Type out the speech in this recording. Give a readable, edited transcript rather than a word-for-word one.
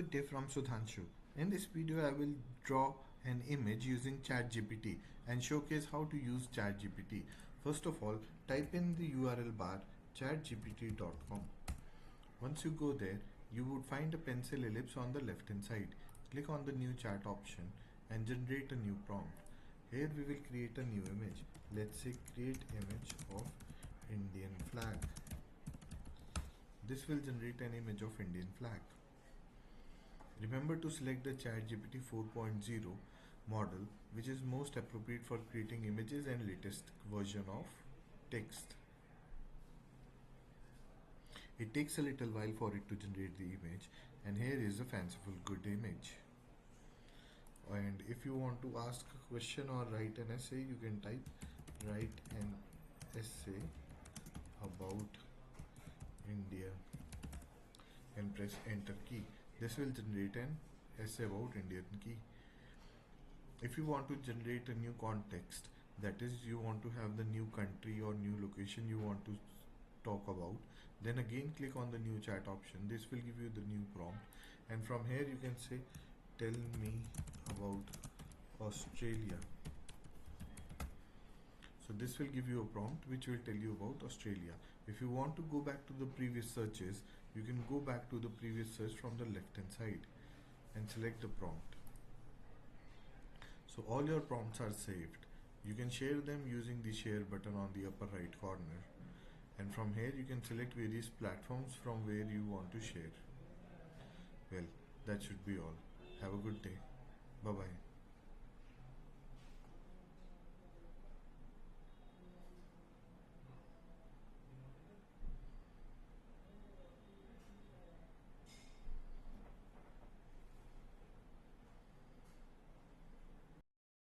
Good day from Sudhanshu. In this video I will draw an image using Chatgpt and showcase how to use Chatgpt. First of all, type in the URL bar chatgpt.com. Once you go there, you would find a pencil ellipse on the left hand side. Click on the new chat option and generate a new prompt. Here we will create a new image. Let's say create image of Indian flag. This will generate an image of Indian flag. Remember to select the ChatGPT 4.0 model, which is most appropriate for creating images and latest version of text. It takes a little while for it to generate the image, and here is a fanciful good image. And if you want to ask a question or write an essay, you can type write an essay about India and press enter key. This will generate an essay about Indian key. If you want to generate a new context, that is you want to have the new country or new location you want to talk about, then again click on the new chat option. This will give you the new prompt, and from here you can say tell me about Australia. So this will give you a prompt which will tell you about Australia. If you want to go back to the previous searches, you can go back to the previous search from the left hand side and select the prompt. So all your prompts are saved. You can share them using the share button on the upper right corner, and from here you can select various platforms from where you want to share. Well, that should be all. Have a good day. Bye bye.